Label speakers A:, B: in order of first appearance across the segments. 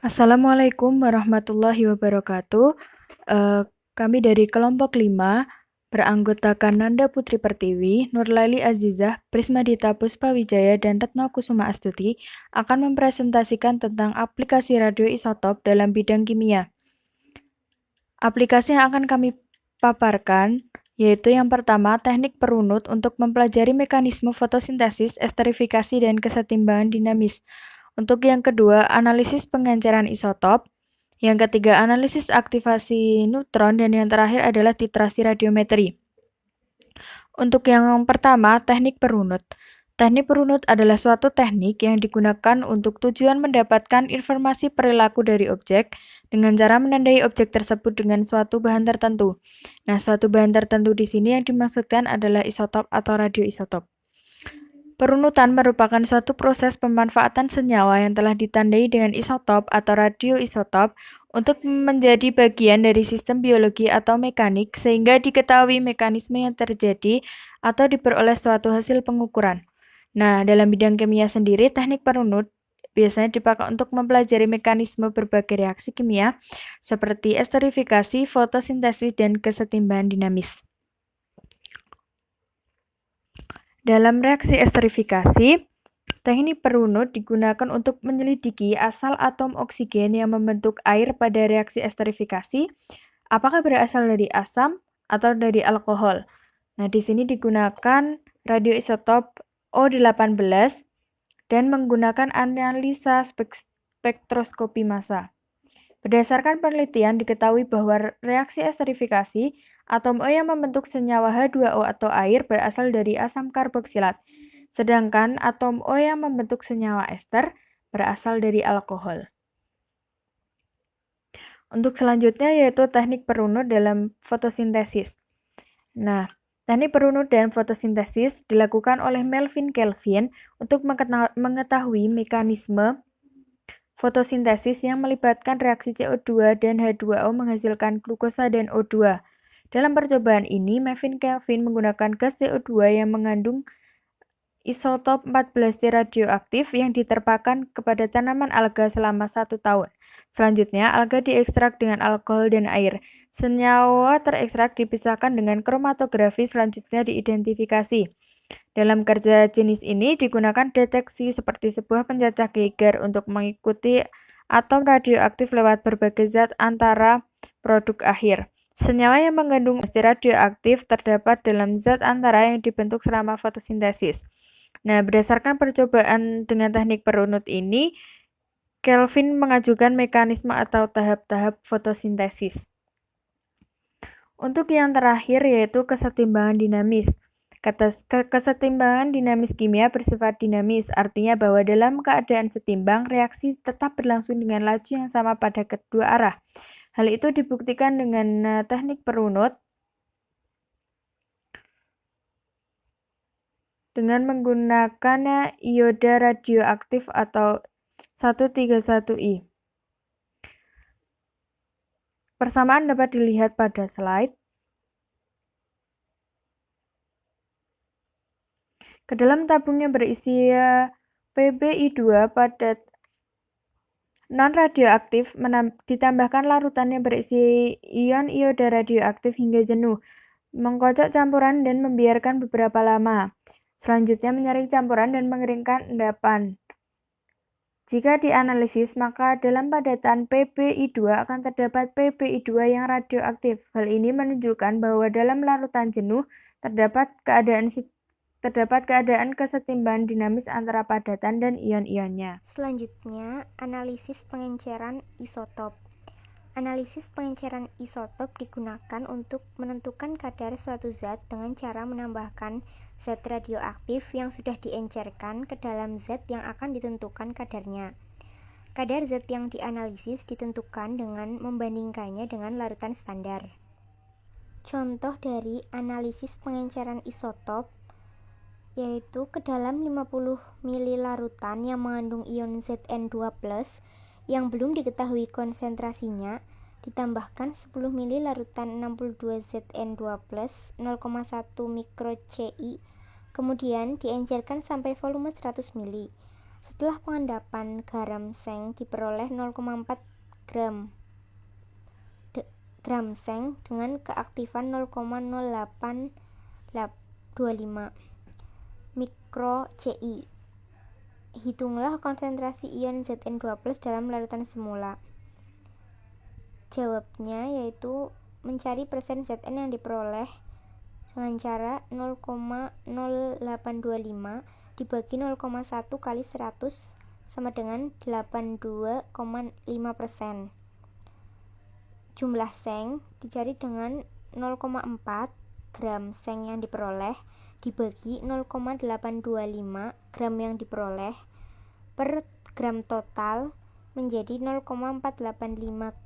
A: Assalamualaikum warahmatullahi wabarakatuh. Kami dari kelompok 5 beranggotakan Nanda Putri Pertiwi, Nurlaili Azizah, Prismadita Puspawijaya, dan Retno Kusuma Astuti akan mempresentasikan tentang aplikasi radioisotop dalam bidang kimia. Aplikasi yang akan kami paparkan yaitu yang pertama, teknik perunut untuk mempelajari mekanisme fotosintesis, esterifikasi, dan kesetimbangan dinamis. Untuk yang kedua, analisis pengenceran isotop. Yang ketiga, analisis aktivasi neutron. Dan yang terakhir adalah titrasi radiometri. Untuk yang pertama, teknik perunut. Teknik perunut adalah suatu teknik yang digunakan untuk tujuan mendapatkan informasi perilaku dari objek dengan cara menandai objek tersebut dengan suatu bahan tertentu. Nah, suatu bahan tertentu di sini yang dimaksudkan adalah isotop atau radioisotop. Perunutan merupakan suatu proses pemanfaatan senyawa yang telah ditandai dengan isotop atau radioisotop untuk menjadi bagian dari sistem biologi atau mekanik sehingga diketahui mekanisme yang terjadi atau diperoleh suatu hasil pengukuran. Nah, dalam bidang kimia sendiri, teknik perunut biasanya dipakai untuk mempelajari mekanisme berbagai reaksi kimia seperti esterifikasi, fotosintesis, dan kesetimbangan dinamis. Dalam reaksi esterifikasi, teknik perunut digunakan untuk menyelidiki asal atom oksigen yang membentuk air pada reaksi esterifikasi, apakah berasal dari asam atau dari alkohol. Nah, di sini digunakan radioisotop O18 dan menggunakan analisa spektroskopi massa. Berdasarkan penelitian diketahui bahwa reaksi esterifikasi, atom O yang membentuk senyawa H2O atau air berasal dari asam karboksilat, sedangkan atom O yang membentuk senyawa ester berasal dari alkohol. Untuk selanjutnya yaitu teknik perunut dalam fotosintesis. Nah, teknik perunut dan fotosintesis dilakukan oleh Melvin Kelvin untuk mengetahui mekanisme fotosintesis yang melibatkan reaksi CO2 dan H2O menghasilkan glukosa dan O2. Dalam percobaan ini, Melvin Kelvin menggunakan gas CO2 yang mengandung isotop 14C radioaktif yang diterpakan kepada tanaman alga selama 1 tahun. Selanjutnya, alga diekstrak dengan alkohol dan air. Senyawa terekstrak dipisahkan dengan kromatografi, selanjutnya diidentifikasi. Dalam kerja jenis ini digunakan deteksi seperti sebuah pencacah Geiger untuk mengikuti atom radioaktif lewat berbagai zat antara produk akhir. Senyawa yang mengandung radioaktif terdapat dalam zat antara yang dibentuk selama fotosintesis. Nah, berdasarkan percobaan dengan teknik perunut ini, Kelvin mengajukan mekanisme atau tahap-tahap fotosintesis. Untuk yang terakhir yaitu kesetimbangan dinamis. Kesetimbangan dinamis kimia bersifat dinamis, artinya bahwa dalam keadaan setimbang, reaksi tetap berlangsung dengan laju yang sama pada kedua arah. Hal itu dibuktikan dengan teknik perunut dengan menggunakan ioda radioaktif atau 131I. Persamaan dapat dilihat pada slide. Ke dalam tabung yang berisi PbI2 padat non-radioaktif ditambahkan larutan yang berisi ion ioda radioaktif hingga jenuh, mengkocok campuran dan membiarkan beberapa lama. Selanjutnya menyaring campuran dan mengeringkan endapan. Jika dianalisis, maka dalam padatan PbI2 akan terdapat PbI2 yang radioaktif. Hal ini menunjukkan bahwa dalam larutan jenuh terdapat keadaan kesetimbangan dinamis antara padatan dan ion-ionnya.
B: Selanjutnya, analisis pengenceran isotop. Analisis pengenceran isotop digunakan untuk menentukan kadar suatu zat dengan cara menambahkan zat radioaktif yang sudah diencerkan ke dalam zat yang akan ditentukan kadarnya. Kadar zat yang dianalisis ditentukan dengan membandingkannya dengan larutan standar. Contoh dari analisis pengenceran isotop yaitu ke dalam 50 ml larutan yang mengandung ion Zn2+, yang belum diketahui konsentrasinya, ditambahkan 10 ml larutan 62 Zn2+, 0,1 mikro Ci, kemudian diencerkan sampai volume 100 ml. Setelah pengendapan, garam seng diperoleh 0,4 gram seng dengan keaktifan 0,0825 mikro-Ci. Hitunglah konsentrasi ion Zn2+ dalam larutan semula. Jawabnya yaitu mencari persen Zn yang diperoleh dengan cara 0,0825 dibagi 0,1 kali 100 sama dengan 82,5%. Jumlah seng dicari dengan 0,4 gram seng yang diperoleh dibagi 0,825 gram yang diperoleh per gram total menjadi 0,485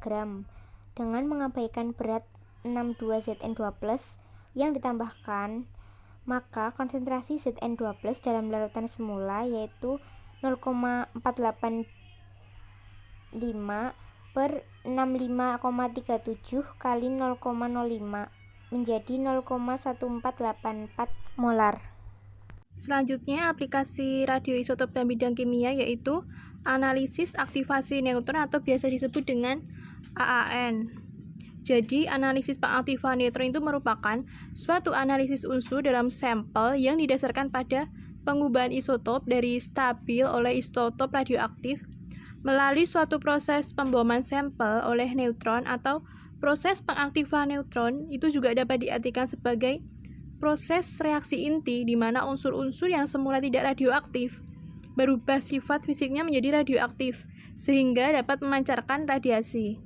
B: gram dengan mengabaikan berat 62 Zn2+ yang ditambahkan, maka konsentrasi Zn2+ dalam larutan semula yaitu 0,485 per 65,37 kali 0,05 menjadi 0,1484 molar.
C: Selanjutnya, aplikasi radioisotop dalam bidang kimia yaitu analisis aktivasi neutron atau biasa disebut dengan AAN. Jadi, analisis pengaktifan neutron itu merupakan suatu analisis unsur dalam sampel yang didasarkan pada pengubahan isotop dari stabil oleh isotop radioaktif melalui suatu proses pemboman sampel oleh neutron atau proses pengaktifan neutron. Itu juga dapat diartikan sebagai proses reaksi inti di mana unsur-unsur yang semula tidak radioaktif berubah sifat fisiknya menjadi radioaktif sehingga dapat memancarkan radiasi.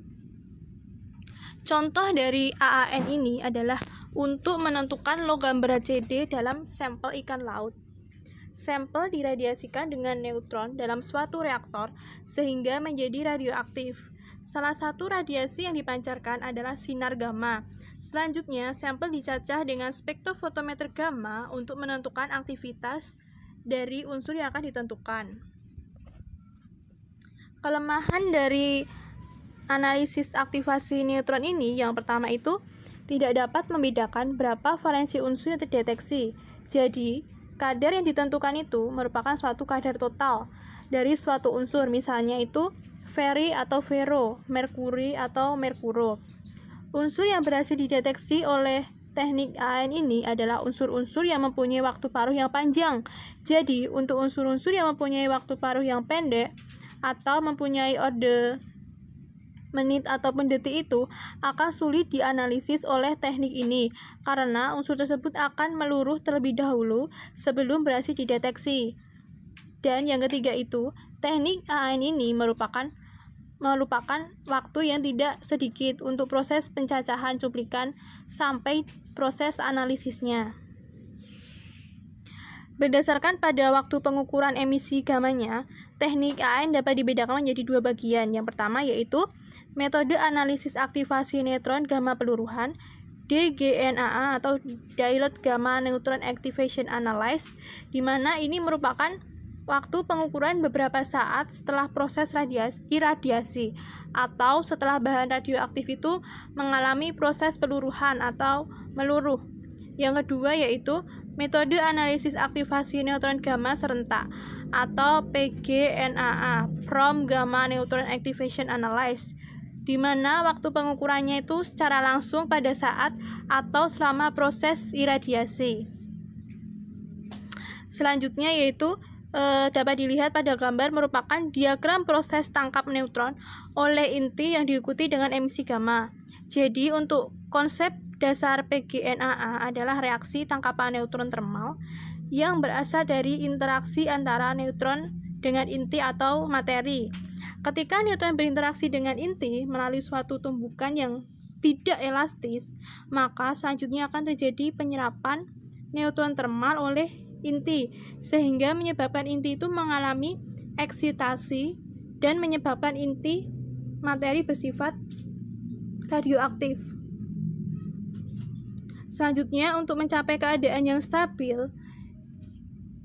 C: Contoh dari AAN ini adalah untuk menentukan logam berat Cd dalam sampel ikan laut. Sampel diradiasikan dengan neutron dalam suatu reaktor sehingga menjadi radioaktif. Salah satu radiasi yang dipancarkan adalah sinar gamma. Selanjutnya, sampel dicacah dengan spektrofotometer gamma untuk menentukan aktivitas dari unsur yang akan ditentukan. Kelemahan dari analisis aktivasi neutron ini yang pertama itu tidak dapat membedakan berapa valensi unsur yang terdeteksi. Jadi, kadar yang ditentukan itu merupakan suatu kadar total dari suatu unsur, misalnya itu feri atau fero, merkuri atau merkuro. Unsur yang berhasil dideteksi oleh teknik AAN ini adalah unsur-unsur yang mempunyai waktu paruh yang panjang. Jadi, untuk unsur-unsur yang mempunyai waktu paruh yang pendek atau mempunyai orde menit ataupun detik itu akan sulit dianalisis oleh teknik ini karena unsur tersebut akan meluruh terlebih dahulu sebelum berhasil dideteksi. Dan yang ketiga itu, teknik AAN ini merupakan waktu yang tidak sedikit untuk proses pencacahan cuplikan sampai proses analisisnya. Berdasarkan pada waktu pengukuran emisi gamanya, teknik AAN dapat dibedakan menjadi dua bagian. Yang pertama yaitu metode analisis aktivasi neutron gamma peluruhan DGNAA atau Dilute Gamma Neutron Activation Analysis, di mana ini merupakan waktu pengukuran beberapa saat setelah proses iradiasi atau setelah bahan radioaktif itu mengalami proses peluruhan atau meluruh. Yang kedua yaitu metode analisis aktivasi neutron gamma serentak atau PGNAA, Prompt Gamma Neutron Activation Analysis, di mana waktu pengukurannya itu secara langsung pada saat atau selama proses iradiasi. Selanjutnya yaitu dapat dilihat pada gambar merupakan diagram proses tangkap neutron oleh inti yang diikuti dengan emisi gamma. Jadi untuk konsep dasar PGNAA adalah reaksi tangkapan neutron termal yang berasal dari interaksi antara neutron dengan inti atau materi. Ketika neutron berinteraksi dengan inti melalui suatu tumbukan yang tidak elastis, maka selanjutnya akan terjadi penyerapan neutron termal oleh inti, sehingga menyebabkan inti itu mengalami eksitasi dan menyebabkan inti materi bersifat radioaktif. Selanjutnya, untuk mencapai keadaan yang stabil,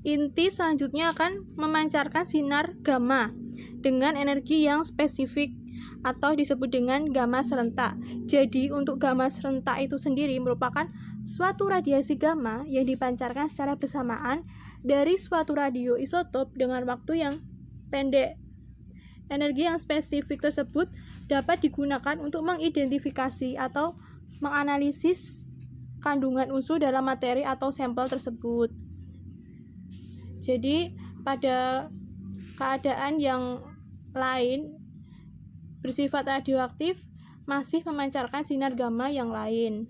C: inti selanjutnya akan memancarkan sinar gamma dengan energi yang spesifik atau disebut dengan gamma serentak. Jadi, untuk gamma serentak itu sendiri merupakan suatu radiasi gamma yang dipancarkan secara bersamaan dari suatu radioisotop dengan waktu yang pendek. Energi yang spesifik tersebut dapat digunakan untuk mengidentifikasi atau menganalisis kandungan unsur dalam materi atau sampel tersebut. Jadi, pada keadaan yang lain bersifat radioaktif masih memancarkan sinar gamma yang lain.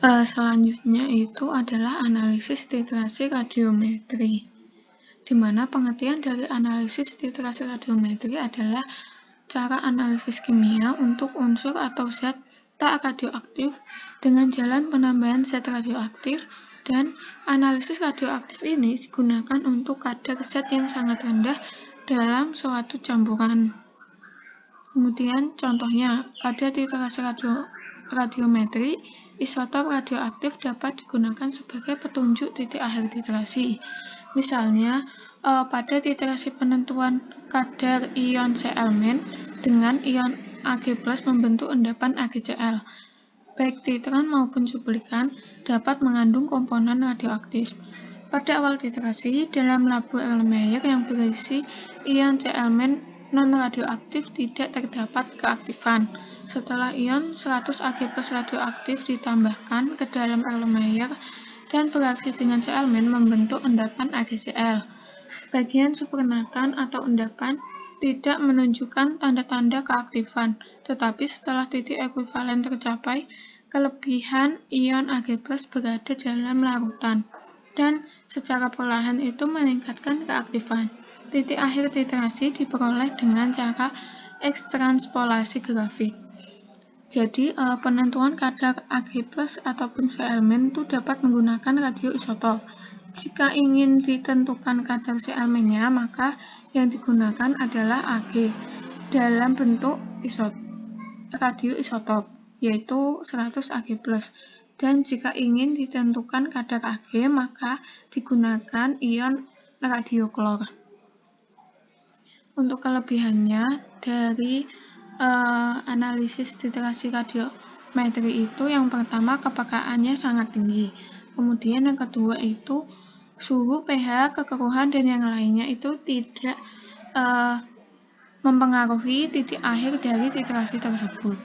D: Selanjutnya itu adalah analisis titrasi radiometri, di mana pengertian dari analisis titrasi radiometri adalah cara analisis kimia untuk unsur atau zat tak radioaktif dengan jalan penambahan zat radioaktif, dan analisis radioaktif ini digunakan untuk kadar zat yang sangat rendah dalam suatu campuran. Kemudian contohnya, pada titrasi radiometri, isotop radioaktif dapat digunakan sebagai petunjuk titik akhir titrasi. Misalnya, pada titrasi penentuan kadar ion Cl- dengan ion Ag+ membentuk endapan AgCl. Baik titran maupun cuplikan dapat mengandung komponen radioaktif. Pada awal titrasi, dalam label Erlenmeyer yang berisi ion Cl- non-radioaktif tidak terdapat keaktifan. Setelah ion 100 Ag+ radioaktif ditambahkan ke dalam Erlenmeyer dan bereaksi dengan Cl- membentuk endapan AgCl. Bagian supernatan atau endapan tidak menunjukkan tanda-tanda keaktifan, tetapi setelah titik ekuivalen tercapai, kelebihan ion Ag+ berada dalam larutan, dan secara perlahan itu meningkatkan keaktifan. Titik akhir titrasi diperoleh dengan cara ekstranspolisi grafik. Jadi, penentuan kadar Ag+ ataupun Cl- itu dapat menggunakan radioisotop. Jika ingin ditentukan kadar Cl-nya, maka yang digunakan adalah Ag dalam bentuk radioisotop, yaitu 100 Ag+. Dan jika ingin ditentukan kadar Ag, maka digunakan ion radioklor. Untuk kelebihannya dari analisis titrasi radiometri itu, yang pertama kepekaannya sangat tinggi, kemudian yang kedua itu suhu, pH, kekeruhan, dan yang lainnya itu tidak mempengaruhi titik akhir dari titrasi tersebut.